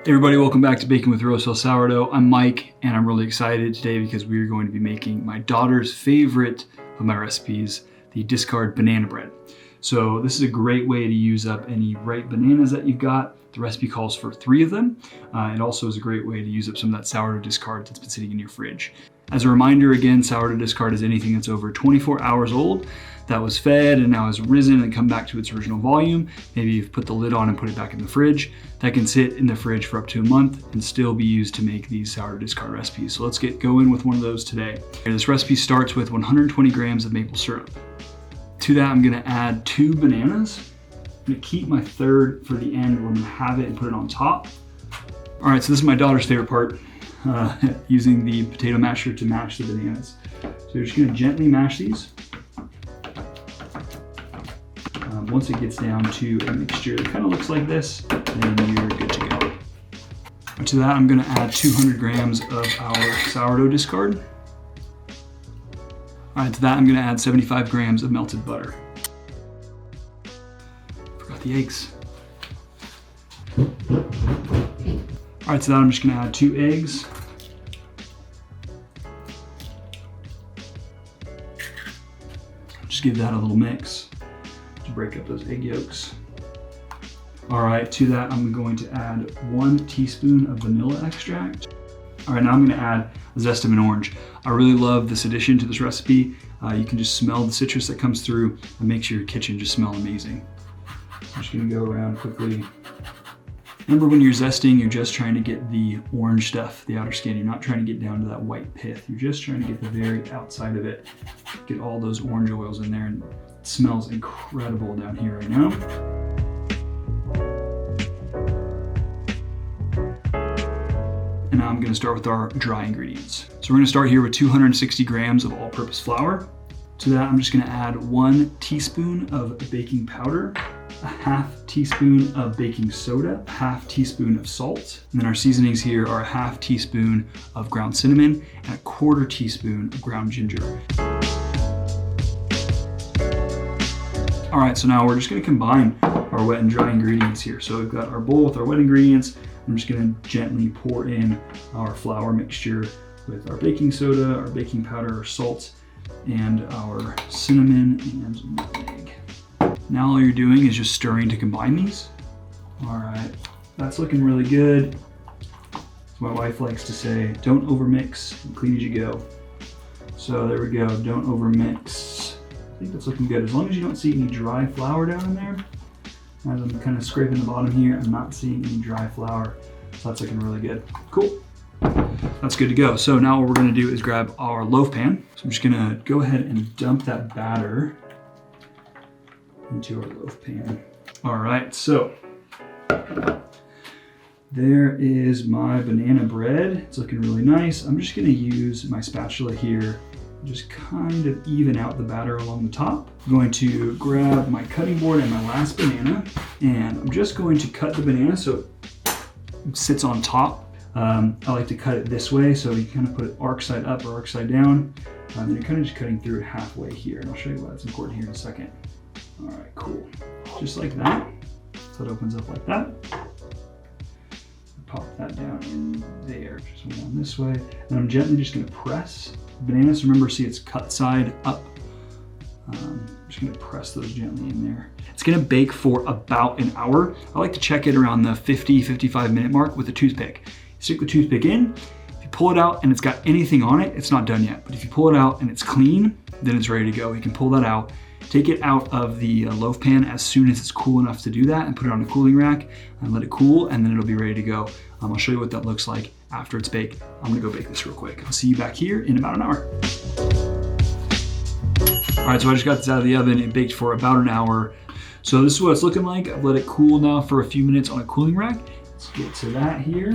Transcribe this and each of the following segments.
Hey everybody, welcome back to Baking with Roseville Sourdough. I'm Mike, and I'm really excited today because we are going to be making my daughter's favorite of my recipes, the discard banana bread. So this is a great way to use up any ripe bananas that you've got. The recipe calls for 3 of them. It also is a great way to use up some of that sourdough discard that's been sitting in your fridge. As a reminder, again, sourdough discard is anything that's over 24 hours old that was fed and now has risen and come back to its original volume. Maybe you've put the lid on and put it back in the fridge. That can sit in the fridge for up to a month and still be used to make these sourdough discard recipes. So let's get going with one of those today. This recipe starts with 120 grams of maple syrup. To that, I'm gonna add 2 bananas. I'm gonna keep my third for the end where I'm gonna have it and put it on top. All right, so this is my daughter's favorite part, using the potato masher to mash the bananas. So you're just gonna gently mash these. Once it gets down to a mixture that kind of looks like this, then you're good to go. To that, I'm gonna add 200 grams of our sourdough discard. All right, to that, I'm gonna add 75 grams of melted butter. Forgot the eggs. All right, to that, I'm just gonna add 2 eggs. Just give that a little mix to break up those egg yolks. All right, to that, I'm going to add 1 teaspoon of vanilla extract. All right, now I'm gonna add a zest of an orange. I really love this addition to this recipe. You can just smell the citrus that comes through and makes your kitchen just smell amazing. I'm just gonna go around quickly. Remember, when you're zesting, you're just trying to get the orange stuff, the outer skin. You're not trying to get down to that white pith. You're just trying to get the very outside of it, get all those orange oils in there, and it smells incredible down here right now. And now I'm gonna start with our dry ingredients. So we're gonna start here with 260 grams of all-purpose flour. To that, I'm just gonna add 1 teaspoon of baking powder, a half teaspoon of baking soda, a half teaspoon of salt, and then our seasonings here are a half teaspoon of ground cinnamon and a 1/4 teaspoon of ground ginger. All right, so now we're just gonna combine our wet and dry ingredients here. So we've got our bowl with our wet ingredients. I'm just gonna gently pour in our flour mixture with our baking soda, our baking powder, our salt, and our cinnamon and nutmeg. Now all you're doing is just stirring to combine these. All right, that's looking really good. As my wife likes to say, don't overmix, and clean as you go. So there we go, don't overmix. I think that's looking good. As long as you don't see any dry flour down in there. As I'm kind of scraping the bottom here, I'm not seeing any dry flour. So that's looking really good. Cool. That's good to go. So now what we're gonna do is grab our loaf pan. So I'm just gonna go ahead and dump that batter into our loaf pan. All right, so there is my banana bread. It's looking really nice. I'm just gonna use my spatula here, just kind of even out the batter along the top. I'm going to grab my cutting board and my last banana, and I'm just going to cut the banana so it sits on top. I like to cut it this way, so you kind of put it arc side up or arc side down, and you're kind of just cutting through it halfway here. And I'll show you why that's important here in a second. All right, cool. Just like that. So it opens up like that. Pop that down in there. Just went down this way. And I'm gently just gonna press the bananas. Remember, see, it's cut side up. I'm just gonna press those gently in there. It's gonna bake for about an hour. I like to check it around the 50-55 minute mark with a toothpick. You stick the toothpick in. If you pull it out and it's got anything on it, it's not done yet. But if you pull it out and it's clean, then it's ready to go. You can pull that out. Take it out of the loaf pan as soon as it's cool enough to do that, and put it on a cooling rack and let it cool, and then it'll be ready to go. I'll show you what that looks like after it's baked. I'm gonna go bake this real quick. I'll see you back here in about an hour. All right, so I just got this out of the oven. It baked for about an hour. So this is what it's looking like. I've let it cool now for a few minutes on a cooling rack. Let's get to that here.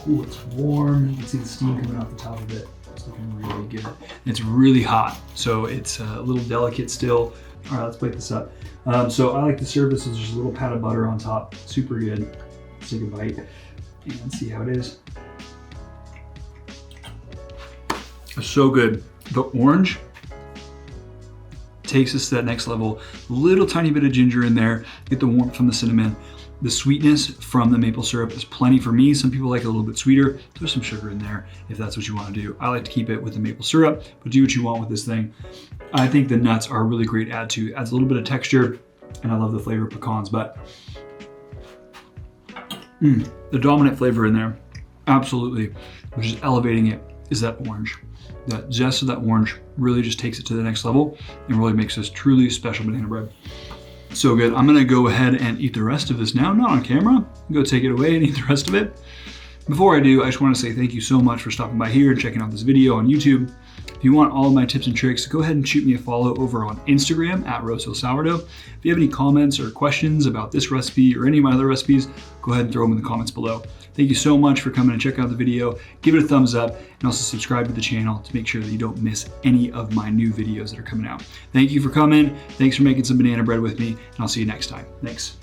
Ooh, it's warm. You can see the steam coming off the top of it. It's looking really good. And it's really hot, so it's a little delicate still. All right, let's plate this up. So I like to serve this with just a little pat of butter on top. Super good. Let's take a bite and see how it is. It's so good. The orange takes us to that next level. Little tiny bit of ginger in there. Get the warmth from the cinnamon. The sweetness from the maple syrup is plenty for me. Some people like it a little bit sweeter. There's some sugar in there if that's what you want to do. I like to keep it with the maple syrup, but do what you want with this thing. I think the nuts are a really great add to. Adds a little bit of texture, and I love the flavor of pecans, but the dominant flavor in there, absolutely, which is elevating it, is that orange. That zest of that orange really just takes it to the next level and really makes this truly special banana bread. So good. I'm gonna go ahead and eat the rest of this now, not on camera. Go take it away and eat the rest of it. Before I do, I just wanna say thank you so much for stopping by here and checking out this video on YouTube. If you want all of my tips and tricks, go ahead and shoot me a follow over on Instagram at Rosehill Sourdough. If you have any comments or questions about this recipe or any of my other recipes, go ahead and throw them in the comments below. Thank you so much for coming and checking out the video. Give it a thumbs up and also subscribe to the channel to make sure that you don't miss any of my new videos that are coming out. Thank you for coming. Thanks for making some banana bread with me, and I'll see you next time. Thanks.